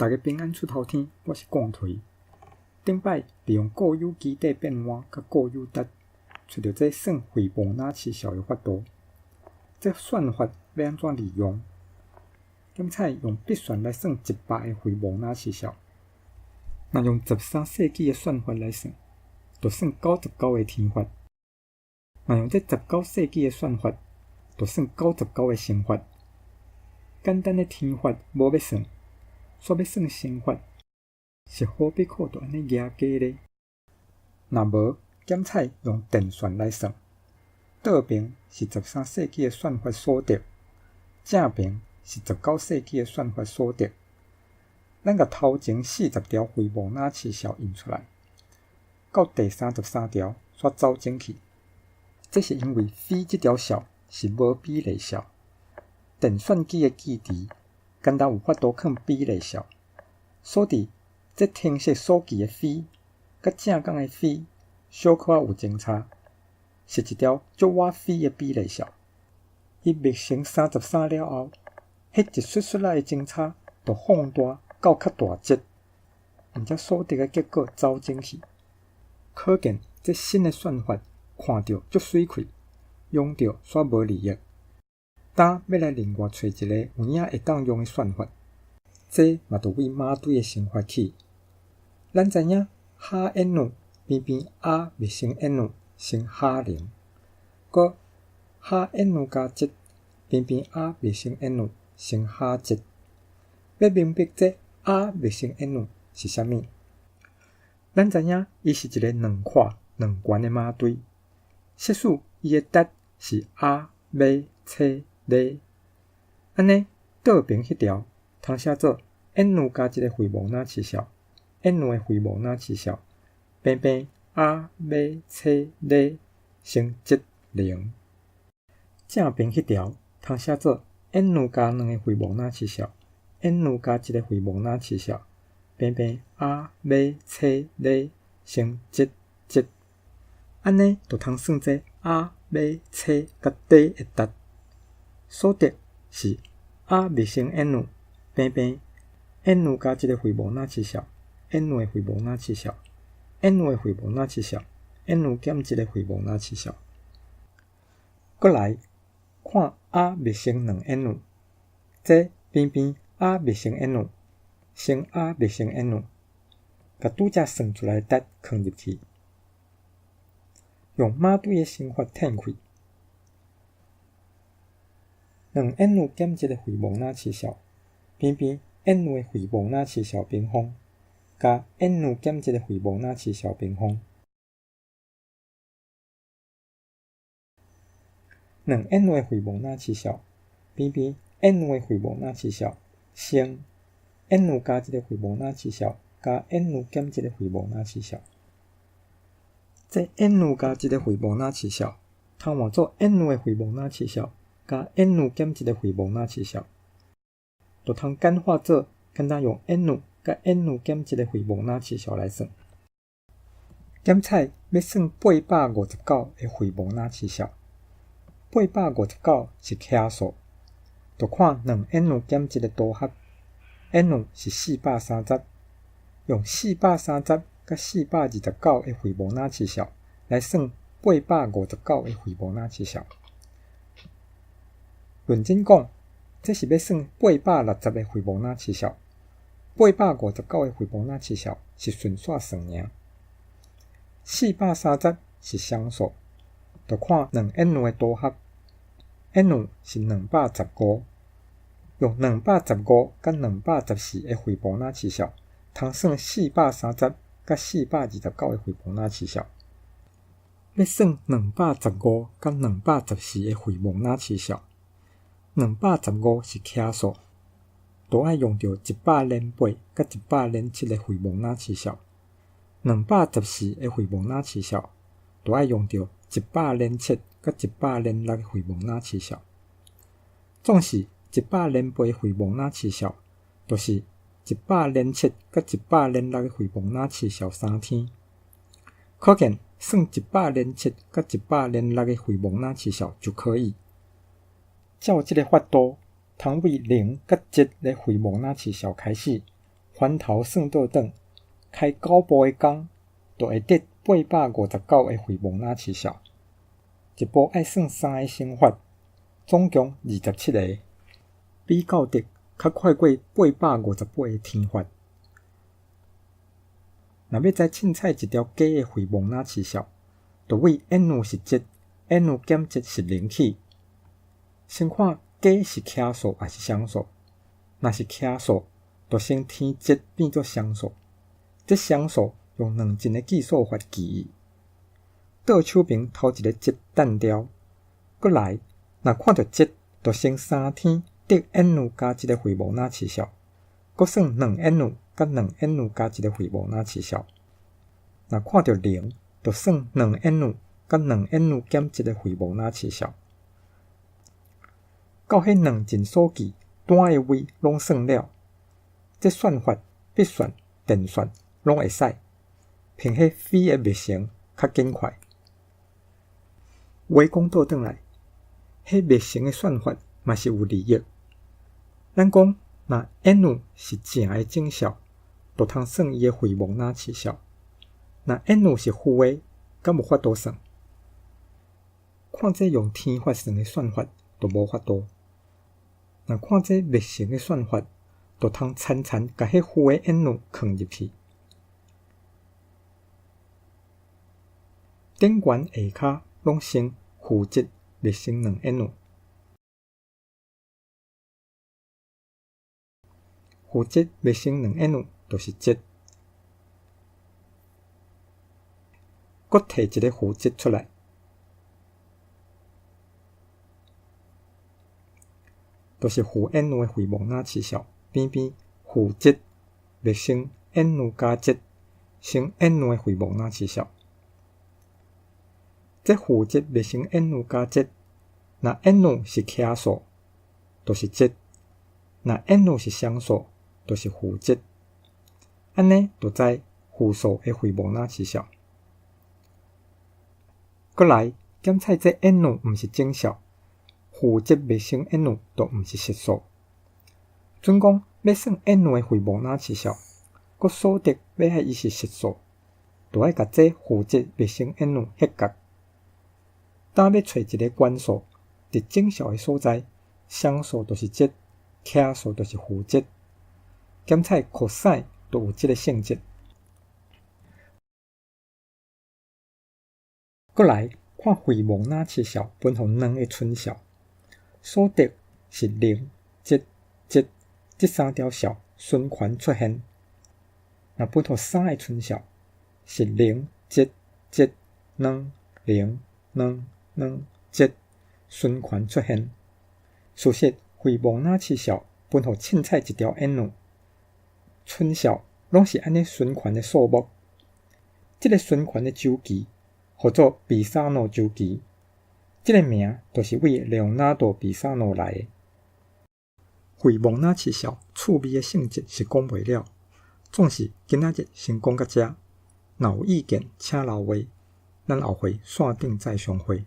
大家平安出头天，我是光推。顶摆利用固有基底变换甲固有值，找到这算斐波那契效的法度。这算法要安怎利用？检采用笔算来算100个斐波那契效。若用13世纪的算法来算，就算99个天发；若用这19世纪的算法，就算99个生发。简单的天发无要算，煞要算生发，是何必靠着安尼举假呢？若无，检采用电算来算，倒边是13世纪的算法所得，正边是19世纪的算法所得。咱甲头前40条斐波那契效印出来，到第33条煞走进去。这是因为非这条效是无比例效。电算机的记忆简单有法度放比例效，所以这听说数据的非甲正讲的非小可有前差，是一条足瓦非的比例效。伊密成33了后，迄一xuất来的前差就放大到较大值，并且所得的结果走进去。可见这新的算法看着足水气，用着煞无利益。当要来另外找一个有影会当用的算法，这嘛就为马堆的生发起。咱知影哈 n 偏偏 r 未成 n 成哈0，搁哈 n 加7偏偏 r 未成 n 成哈7。要明白这 r 未成 n 是啥物？咱知影伊是一个两块两悬的马堆，设使伊的值是 r 尾车0，安尼倒边迄条通写做 n 加1个斐波那契效 ，n 的斐波那契效，偏偏 r 尾车0乘积0。正边迄条通写做 n 加2个斐波那契效 ，n 加1个斐波那契效，偏偏 r 尾车0乘积积。安尼就通算这 r 尾车甲底的值。所得是 r 未成 n 偏偏 n 加1个斐波那契效 ，n 的斐波那契效 ，n 的斐波那契效 ，n 减1个斐波那契效。过来看 r 未成2n， 这偏偏 r 未成 n 乘 r 未成 n， 甲拄则算出来的值放入去，用马堆的生发填开。2n 减1个斐波那契效，偏偏 n 的斐波那契效平方，加 n 减1个斐波那契效平方。2n 的斐波那契效，偏偏 n 的斐波那契效乘 n 加1个斐波那契效，加 n 减1个斐波那契效。这 n 加1个斐波那契效，通换做 n 的斐波那契效。加 n 减1个斐波那契效，就通简化做简单用 n 加 n 减1个斐波那契效来算。检采要算859个斐波那契效，859是克数，就看 2n 减1个组合 ，n 是430，用430加429个斐波那契效来算859个斐波那契效。认真讲，这是要算860个斐波那契效，859个斐波那契效是顺线算尔。430是双数，就看 2n 的组合 ，n 是215，用215加214个斐波那契效，通算430加429个斐波那契效。要算215加214个斐波那契效。215是克数，就要用到108加107个斐波那契效。214个斐波那契效，就要用到107加106个斐波那契效。总是108个斐波那契效，就是107加106个斐波那契效3天。可见算107加106个斐波那契效就可以。照这个法度，通为0甲7个斐波那契效开始，番头算倒转，开9步的工，就会得859个回眸那起效。一步爱算3个生法，总共27个，比较得较快过858个天法。若要知凊彩一条鸡的回眸那起效，就为 n 是7 ，n 减7是0起。先看鸡是奇数还是双数，若是奇数，就先添7变作双数。这双数用2进的计数法记忆。倒手边头一个7单调，过来，若看到7，就先3天得 n 加1个回眸那起效，搁算 2n 甲 2n 加1个回眸那起效。若看到0，就算 2n 甲 2n 减1个回眸那起效。到迄2进数字单的位拢算了，这算法笔算、电算拢会使，凭迄非的密成较紧快。话讲倒转来，迄密成的算法嘛是有利益。咱讲，若 n 是正的正效，就通算伊的回眸那起效；若 n 是负的，敢无法度算？看这用天法算的算法，就无法度。若看这密成的算法，就通参甲迄负的 n 放入去。顶悬下骹拢成负7密成 2n， 负7密成 2n 就是7。搁摕一个负7出来，就是负 n 的回眸那起效，边边负7密成 n 加7，成 n 的回眸那起效。这负7密成 n 加7，若 n 是奇数，就是7；若 n 是双数，就是负7。安尼就知负数的回眸那起效。过来检测这 n 毋是正效，负7密成 n 就毋是实数。准讲要算 n 的回眸那起效，搁锁定要爱伊是实数，就爱甲这负7密成 n 合角。当要找一个关数，伫正效的所在，双数就是7，奇数就是负7。检测 cos 就有这个性质。过来看回眸那起效分互2个春效，所得是0、7、7这3条效循环出现。若分互3个春效是0、7、7、2、0、2、2、7循环出现。事实回眸那起效分互凊彩一条 n， 春效拢是安尼循环的数目。这个循环的周期叫做比萨诺周期，这个名就是为列昂纳多比萨诺来的。回眸那起效趣味的性质是讲袂了，总是今仔日先讲到这，若有意见请留话，咱后回线顶再相会。